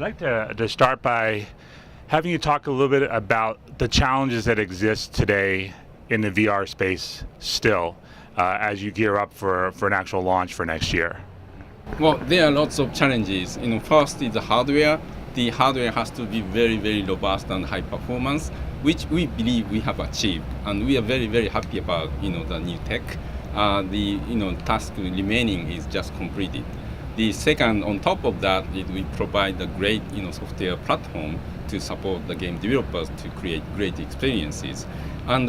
like to start by having you talk a little bit about the challenges that exist today in the VR space still as you gear up for an actual launch for next year. Well, there are lots of challenges. First is the hardware. The hardware has to be very, very robust and high performance, which we believe we have achieved, and we are very, very happy about the new tech. The task remaining is just completed. The second, on top of that, is we provide a great software platform to support the game developers to create great experiences. And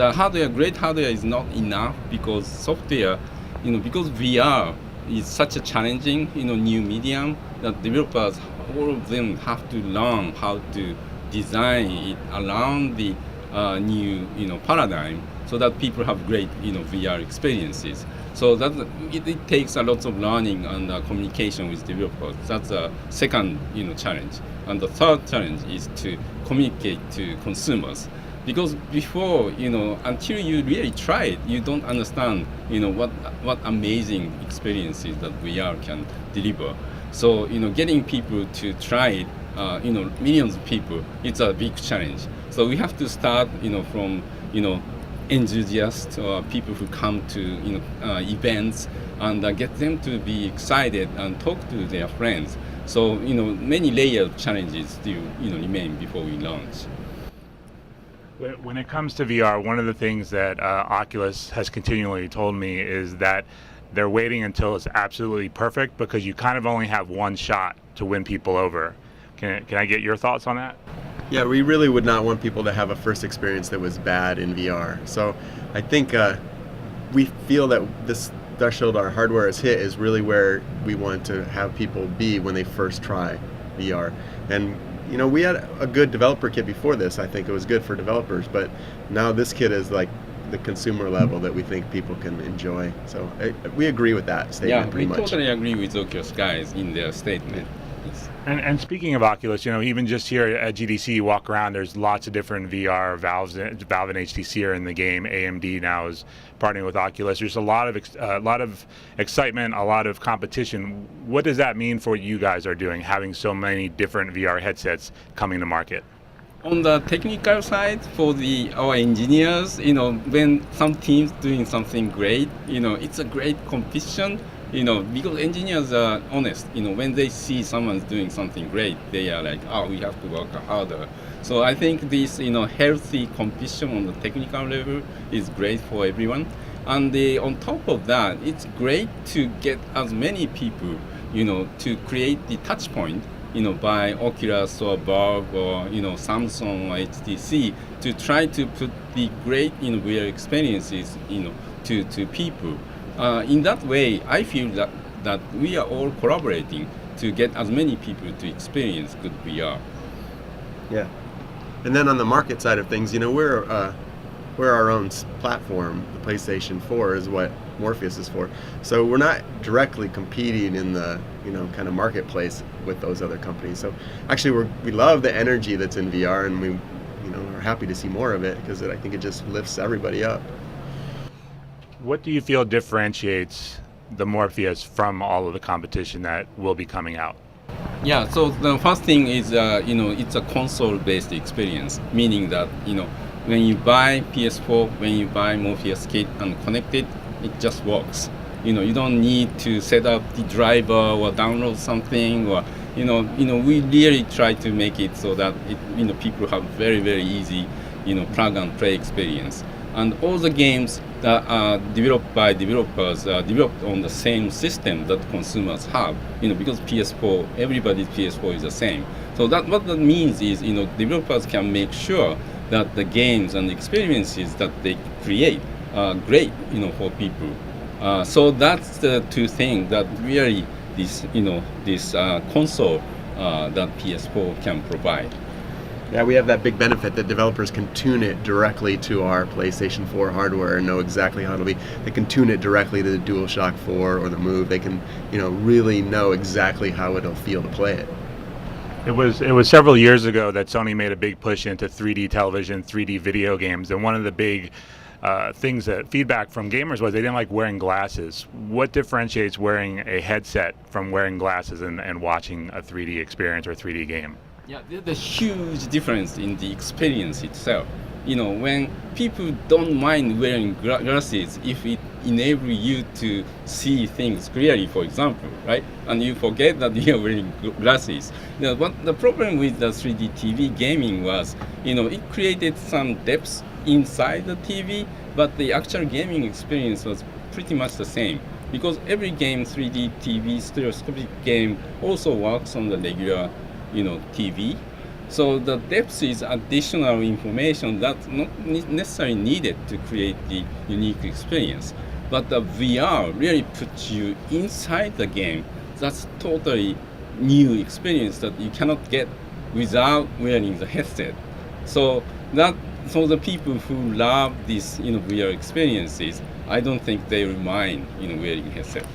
great hardware is not enough because software, because VR is such a challenging new medium that developers, all of them have to learn how to design it around the new paradigm so that people have great VR experiences. So that it takes a lot of learning and communication with developers. That's a second challenge. And the third challenge is to communicate to consumers. Because before, until you really try it, you don't understand, what amazing experiences that VR can deliver. So, getting people to try it, millions of people, it's a big challenge. So we have to start, from, enthusiasts or people who come to, events and get them to be excited and talk to their friends. So, many layered challenges still, remain before we launch. When it comes to VR, one of the things that Oculus has continually told me is that they're waiting until it's absolutely perfect because you kind of only have one shot to win people over. Can I get your thoughts on that? Yeah, we really would not want people to have a first experience that was bad in VR. So I think we feel that this threshold our hardware has hit is really where we want to have people be when they first try VR. And we had a good developer kit before this. I think it was good for developers, but now this kit is like the consumer level that we think people can enjoy. So we agree with that statement pretty much. Yeah, we totally agree with Oculus guys in their statement. And speaking of Oculus, even just here at GDC, you walk around, there's lots of different VR. Valve and HTC are in the game. AMD now is partnering with Oculus. There's a lot of excitement, a lot of competition. What does that mean for what you guys are doing, having so many different VR headsets coming to market? On the technical side, for our engineers, when some team's doing something great, it's a great competition. Because engineers are honest, when they see someone's doing something great, they are like, oh, we have to work harder. So I think this, healthy competition on the technical level is great for everyone. And on top of that, it's great to get as many people, to create the touch point, by Oculus or Valve or, Samsung or HTC to try to put the great, VR experiences, to people. In that way, I feel that we are all collaborating to get as many people to experience good VR. Yeah, and then on the market side of things, we're our own platform. The PlayStation 4 is what Morpheus is for. So we're not directly competing in the kind of marketplace with those other companies. So actually, we love the energy that's in VR, and we are happy to see more of it because I think it just lifts everybody up. What do you feel differentiates the Morpheus from all of the competition that will be coming out? Yeah, so the first thing is, it's a console-based experience, meaning that, when you buy PS4, when you buy Morpheus kit and connect it, it just works. You don't need to set up the driver or download something, or, we really try to make it so that, people have very, very easy, plug and play experience. And all the games that are developed by developers are developed on the same system that consumers have, because PS4, everybody's PS4 is the same. So what that means is, developers can make sure that the games and experiences that they create are great, for people. So that's the two things that really this console that PS4 can provide. Yeah, we have that big benefit that developers can tune it directly to our PlayStation 4 hardware and know exactly how it'll be. They can tune it directly to the DualShock 4 or the Move. They can, really know exactly how it'll feel to play it. It was several years ago that Sony made a big push into 3D television, 3D video games, and one of the big things that feedback from gamers was they didn't like wearing glasses. What differentiates wearing a headset from wearing glasses and watching a 3D experience or 3D game? Yeah, there's a huge difference in the experience itself. When people don't mind wearing glasses if it enables you to see things clearly, for example, right? And you forget that you are wearing glasses. What the problem with the 3D TV gaming was, it created some depth inside the TV, but the actual gaming experience was pretty much the same. Because every game, 3D TV, stereoscopic game, also works on the regular, TV. So the depth is additional information that's not necessarily needed to create the unique experience. But the VR really puts you inside the game. That's totally new experience that you cannot get without wearing the headset. So the people who love these VR experiences, I don't think they will mind wearing headset.